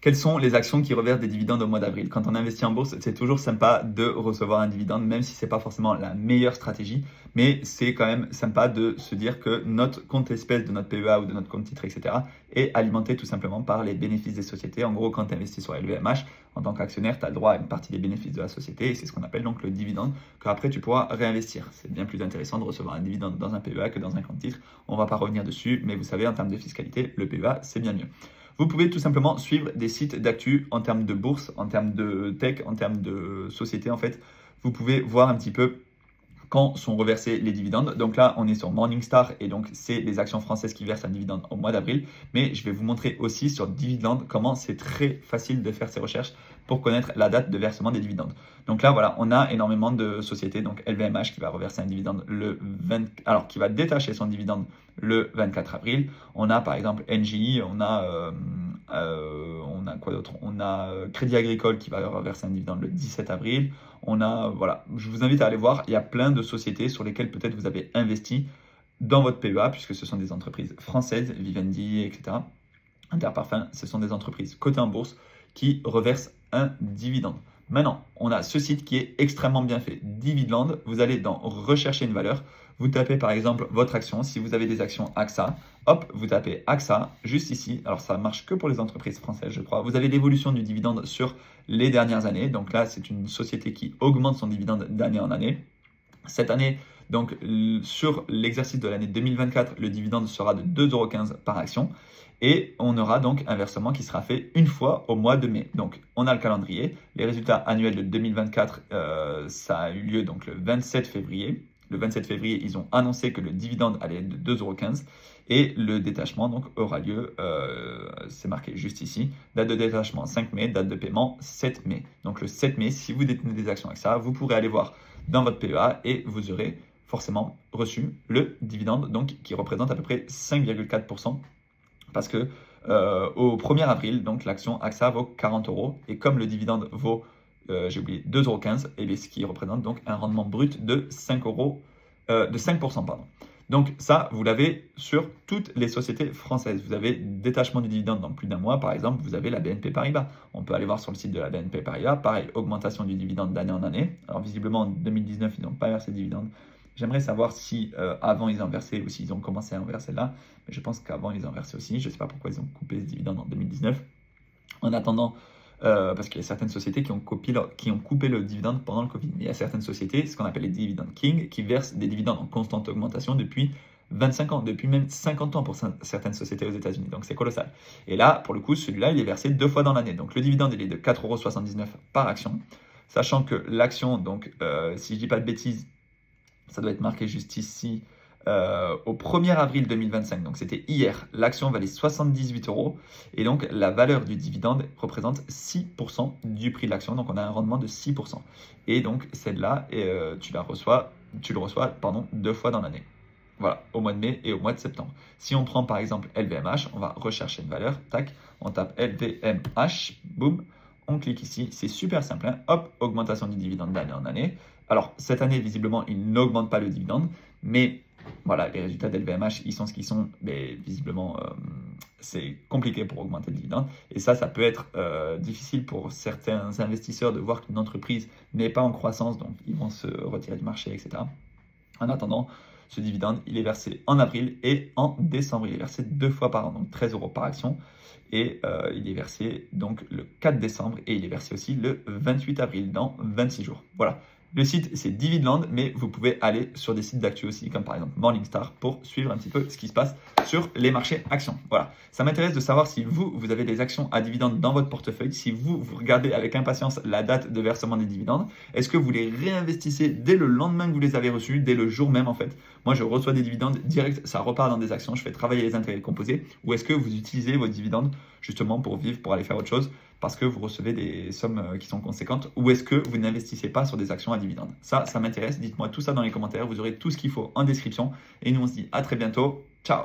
Quelles sont les actions qui reversent des dividendes au mois d'avril? Quand on investit en bourse, c'est toujours sympa de recevoir un dividende, même si c'est pas forcément la meilleure stratégie, mais c'est quand même sympa de se dire que notre compte espèce de notre PEA ou de notre compte titre, etc., est alimenté tout simplement par les bénéfices des sociétés. En gros, quand tu investis sur LVMH, en tant qu'actionnaire, tu as le droit à une partie des bénéfices de la société et c'est ce qu'on appelle donc le dividende qu'après tu pourras réinvestir. C'est bien plus intéressant de recevoir un dividende dans un PEA que dans un compte titre. On va pas revenir dessus, mais vous savez, en termes de fiscalité, le PEA, c'est bien mieux. Vous pouvez tout simplement suivre des sites d'actu en termes de bourse, en termes de tech, en termes de société en fait. Vous pouvez voir un petit peu quand sont reversés les dividendes. Donc là, on est sur Morningstar et donc c'est les actions françaises qui versent un dividende au mois d'avril. Mais je vais vous montrer aussi sur Dividende comment c'est très facile de faire ces recherches pour connaître la date de versement des dividendes. Donc là, voilà, on a énormément de sociétés. Donc LVMH qui va reverser un dividende alors qui va détacher son dividende le 24 avril. On a par exemple NGI, on a quoi d'autre? On a Crédit Agricole qui va reverser un dividende le 17 avril. On a, voilà, je vous invite à aller voir, il y a plein de sociétés sur lesquelles peut-être vous avez investi dans votre PEA, puisque ce sont des entreprises françaises, Vivendi, etc. Interparfums, ce sont des entreprises cotées en bourse qui reversent un dividende. Maintenant, on a ce site qui est extrêmement bien fait. Dividende, vous allez dans rechercher une valeur, vous tapez par exemple votre action. Si vous avez des actions AXA, hop, vous tapez AXA juste ici. Alors ça marche que pour les entreprises françaises, je crois. Vous avez l'évolution du dividende sur les dernières années. Donc là, c'est une société qui augmente son dividende d'année en année. Cette année, donc sur l'exercice de l'année 2024, le dividende sera de 2,15 € par action. Et on aura donc un versement qui sera fait une fois au mois de mai. Donc on a le calendrier. Les résultats annuels de 2024, ça a eu lieu donc le 27 février. Le 27 février, ils ont annoncé que le dividende allait être de 2,15 € et le détachement donc aura lieu, c'est marqué juste ici, date de détachement 5 mai, date de paiement 7 mai. Donc le 7 mai, si vous détenez des actions avec ça, vous pourrez aller voir dans votre PEA et vous aurez forcément reçu le dividende donc, qui représente à peu près 5,4%. Parce que au 1er avril, donc l'action AXA vaut 40 € et comme le dividende vaut, j'ai oublié, 2,15 €, et ce qui représente donc un rendement brut de 5%, pardon. Donc ça, vous l'avez sur toutes les sociétés françaises. Vous avez détachement du dividende dans plus d'un mois, par exemple, vous avez la BNP Paribas. On peut aller voir sur le site de la BNP Paribas, pareil, augmentation du dividende d'année en année. Alors visiblement, en 2019, ils n'ont pas versé de dividende. J'aimerais savoir si avant ils en versaient ou s'ils ont commencé à en verser là, mais je pense qu'avant ils en versaient aussi. Je ne sais pas pourquoi ils ont coupé ce dividende en 2019. En attendant, parce qu'il y a certaines sociétés qui ont coupé le dividende pendant le Covid. Mais il y a certaines sociétés, ce qu'on appelle les dividend king, qui versent des dividendes en constante augmentation depuis 25 ans, depuis même 50 ans pour certaines sociétés aux États-Unis. Donc c'est colossal. Et là, pour le coup, celui-là, il est versé 2 fois dans l'année. Donc le dividende, il est de 4,79 € par action. Sachant que l'action, donc si je ne dis pas de bêtises, ça doit être marqué juste ici, au 1er avril 2025, donc c'était hier, l'action valait 78 € et donc la valeur du dividende représente 6% du prix de l'action, donc on a un rendement de 6%. Et donc celle-là, tu le reçois 2 fois dans l'année. Voilà, au mois de mai et au mois de septembre. Si on prend par exemple LVMH, on va rechercher une valeur, tac, on tape LVMH, boum, on clique ici, c'est super simple, hein. Hop, augmentation du dividende d'année en année. Alors cette année, visiblement, il n'augmente pas le dividende, mais voilà, les résultats d'LVMH, ils sont ce qu'ils sont, mais visiblement, c'est compliqué pour augmenter le dividende. Et ça peut être difficile pour certains investisseurs de voir qu'une entreprise n'est pas en croissance, donc ils vont se retirer du marché, etc. En attendant, ce dividende, il est versé en avril et en décembre. Il est versé 2 fois par an, donc 13 € par action. Et il est versé donc le 4 décembre et il est versé aussi le 28 avril, dans 26 jours. Voilà. Le site, c'est Dividende, mais vous pouvez aller sur des sites d'actu aussi, comme par exemple Morningstar, pour suivre un petit peu ce qui se passe sur les marchés actions. Voilà. Ça m'intéresse de savoir si vous avez des actions à dividendes dans votre portefeuille, si vous regardez avec impatience la date de versement des dividendes. Est-ce que vous les réinvestissez dès le lendemain que vous les avez reçus, dès le jour même en fait? Moi, je reçois des dividendes direct, ça repart dans des actions, je fais travailler les intérêts composés. Ou est-ce que vous utilisez vos dividendes justement pour vivre, pour aller faire autre chose, parce que vous recevez des sommes qui sont conséquentes, ou est-ce que vous n'investissez pas sur des actions à dividendes? Ça m'intéresse. Dites-moi tout ça dans les commentaires. Vous aurez tout ce qu'il faut en description. Et nous, on se dit à très bientôt. Ciao!